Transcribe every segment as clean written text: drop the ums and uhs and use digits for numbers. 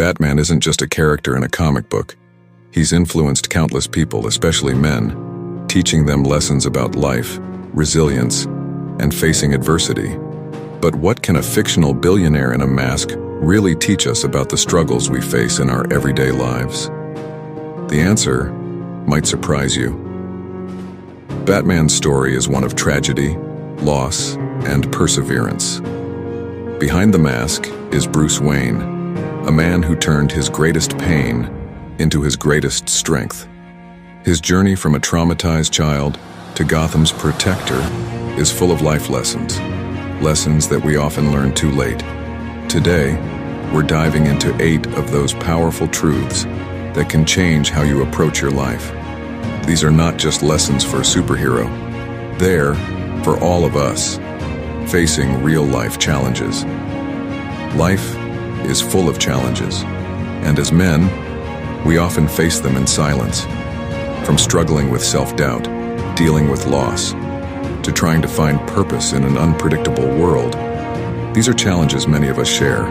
Batman isn't just a character in a comic book. He's influenced countless people, especially men, teaching them lessons about life, resilience, and facing adversity. But what can a fictional billionaire in a mask really teach us about the struggles we face in our everyday lives? The answer might surprise you. Batman's story is one of tragedy, loss, and perseverance. Behind the mask is Bruce Wayne, a man who turned his greatest pain into his greatest strength. His journey from a traumatized child to Gotham's protector is full of life lessons, lessons that we often learn too late. Today, we're diving into 8 of those powerful truths that can change how you approach your life. These are not just lessons for a superhero. They're for all of us, facing real-life challenges. Life is full of challenges, and as men, we often face them in silence. From struggling with self-doubt, dealing with loss, to trying to find purpose in an unpredictable world, these are challenges many of us share.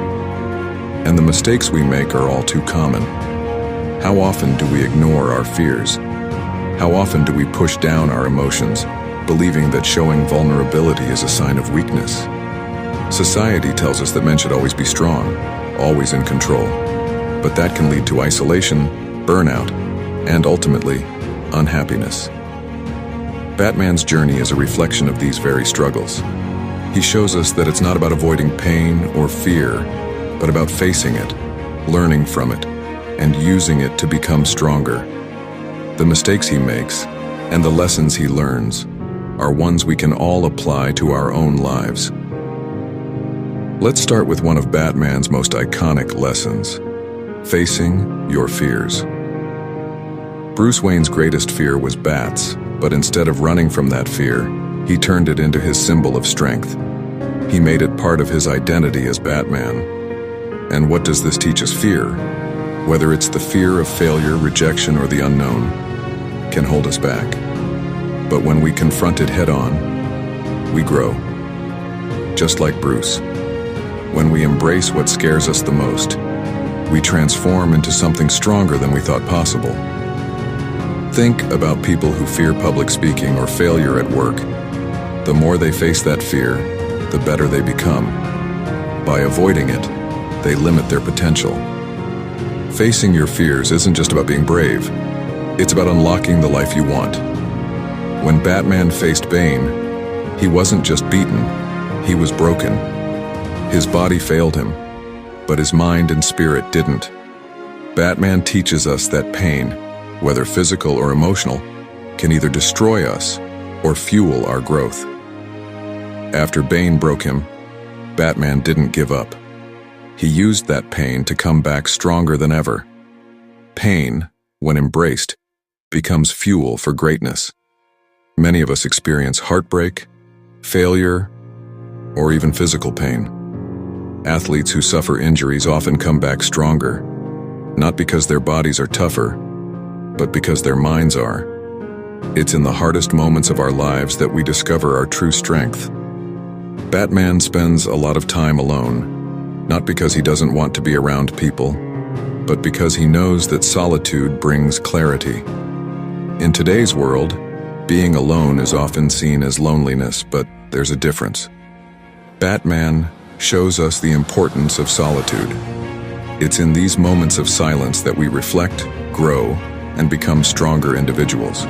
And the mistakes we make are all too common. How often do we ignore our fears? How often do we push down our emotions, believing that showing vulnerability is a sign of weakness? Society tells us that men should always be strong, always in control. But that can lead to isolation, burnout, and ultimately, unhappiness. Batman's journey is a reflection of these very struggles. He shows us that it's not about avoiding pain or fear, but about facing it, learning from it, and using it to become stronger. The mistakes he makes and the lessons he learns are ones we can all apply to our own lives. Let's start with one of Batman's most iconic lessons: facing your fears. Bruce Wayne's greatest fear was bats, but instead of running from that fear, he turned it into his symbol of strength. He made it part of his identity as Batman. And what does this teach us? Fear, whether it's the fear of failure, rejection, or the unknown, can hold us back. But when we confront it head-on, we grow. Just like Bruce. When we embrace what scares us the most, we transform into something stronger than we thought possible. Think about people who fear public speaking or failure at work. The more they face that fear, the better they become. By avoiding it, they limit their potential. Facing your fears isn't just about being brave. It's about unlocking the life you want. When Batman faced Bane, he wasn't just beaten, he was broken. His body failed him, but his mind and spirit didn't. Batman teaches us that pain, whether physical or emotional, can either destroy us or fuel our growth. After Bane broke him, Batman didn't give up. He used that pain to come back stronger than ever. Pain, when embraced, becomes fuel for greatness. Many of us experience heartbreak, failure, or even physical pain. Athletes who suffer injuries often come back stronger, not because their bodies are tougher, but because their minds are. It's in the hardest moments of our lives that we discover our true strength. Batman spends a lot of time alone, not because he doesn't want to be around people, but because he knows that solitude brings clarity. In today's world, being alone is often seen as loneliness, but there's a difference. Batman shows us the importance of solitude. It's in these moments of silence that we reflect, grow, and become stronger individuals.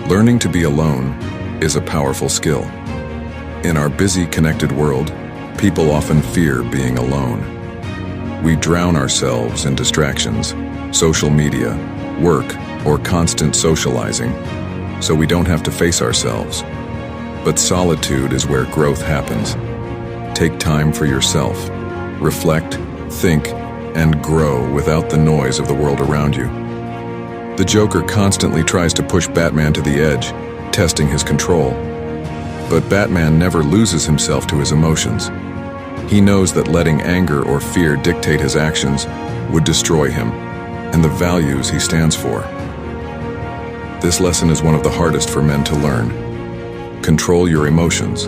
Learning to be alone is a powerful skill. In our busy, connected world, people often fear being alone. We drown ourselves in distractions, social media, work, or constant socializing, so we don't have to face ourselves. But solitude is where growth happens. Take time for yourself. Reflect, think, and grow without the noise of the world around you. The Joker constantly tries to push Batman to the edge, testing his control. But Batman never loses himself to his emotions. He knows that letting anger or fear dictate his actions would destroy him and the values he stands for. This lesson is one of the hardest for men to learn. Control your emotions,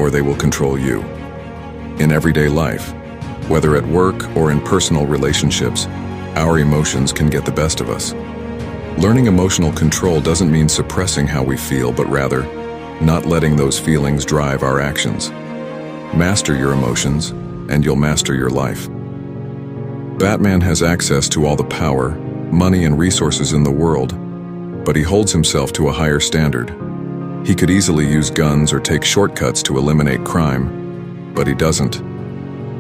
or they will control you. In everyday life, Whether at work or in personal relationships, our emotions can get the best of us. Learning emotional control doesn't mean suppressing how we feel, but rather, not letting those feelings drive our actions. Master your emotions, and you'll master your life. Batman has access to all the power, money, and resources in the world, but he holds himself to a higher standard. He could easily use guns or take shortcuts to eliminate crime, but he doesn't.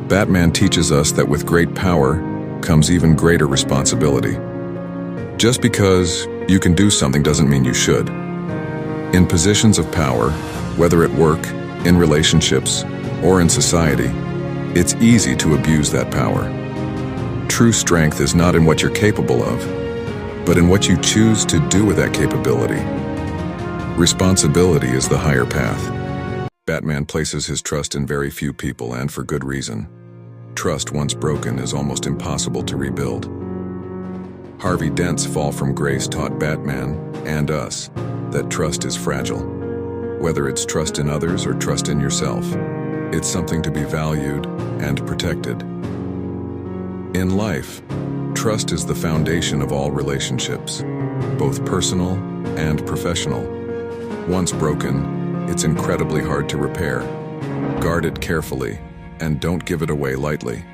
Batman teaches us that with great power comes even greater responsibility. Just because you can do something doesn't mean you should. In positions of power, whether at work, in relationships, or in society, it's easy to abuse that power. True strength is not in what you're capable of, but in what you choose to do with that capability. Responsibility is the higher path. Batman places his trust in very few people, and for good reason. Trust once broken is almost impossible to rebuild. Harvey Dent's fall from grace taught Batman, and us, that trust is fragile. Whether it's trust in others or trust in yourself, it's something to be valued and protected. In life, trust is the foundation of all relationships, both personal and professional. Once broken, it's incredibly hard to repair. Guard it carefully, and don't give it away lightly.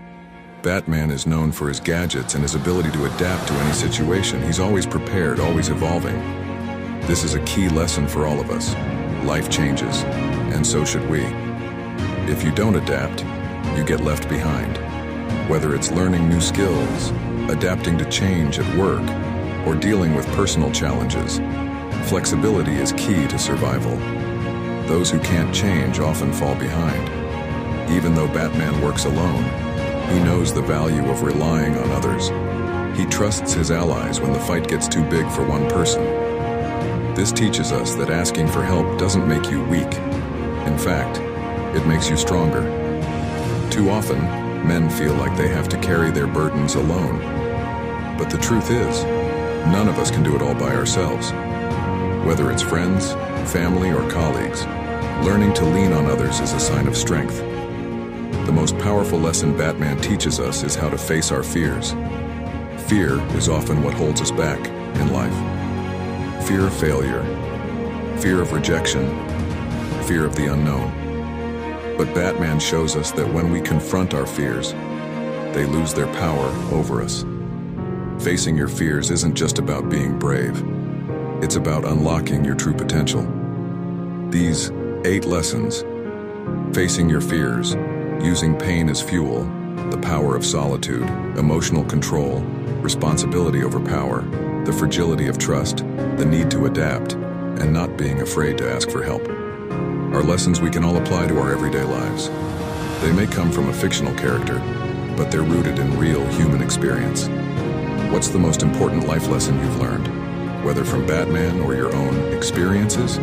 Batman is known for his gadgets and his ability to adapt to any situation. He's always prepared, always evolving. This is a key lesson for all of us. Life changes, and so should we. If you don't adapt, you get left behind. Whether it's learning new skills, adapting to change at work, or dealing with personal challenges, flexibility is key to survival. Those who can't change often fall behind. Even though Batman works alone, he knows the value of relying on others. He trusts his allies when the fight gets too big for one person. This teaches us that asking for help doesn't make you weak. In fact, it makes you stronger. Too often, men feel like they have to carry their burdens alone. But the truth is, none of us can do it all by ourselves. Whether it's friends, family, or colleagues, learning to lean on others is a sign of strength. The most powerful lesson Batman teaches us is how to face our fears. Fear is often what holds us back in life. Fear of failure, fear of rejection, fear of the unknown. But Batman shows us that when we confront our fears, they lose their power over us. Facing your fears isn't just about being brave. It's about unlocking your true potential. These 8 lessons: facing your fears, using pain as fuel, the power of solitude, emotional control, responsibility over power, the fragility of trust, the need to adapt, and not being afraid to ask for help, are lessons we can all apply to our everyday lives. They may come from a fictional character, but they're rooted in real human experience. What's the most important life lesson you've learned, whether from Batman or your own experiences?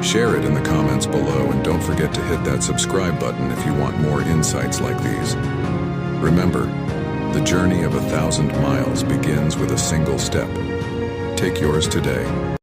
Share it in the comments below, and don't forget to hit that subscribe button if you want more insights like these. Remember, the journey of 1,000 miles begins with a single step. Take yours today.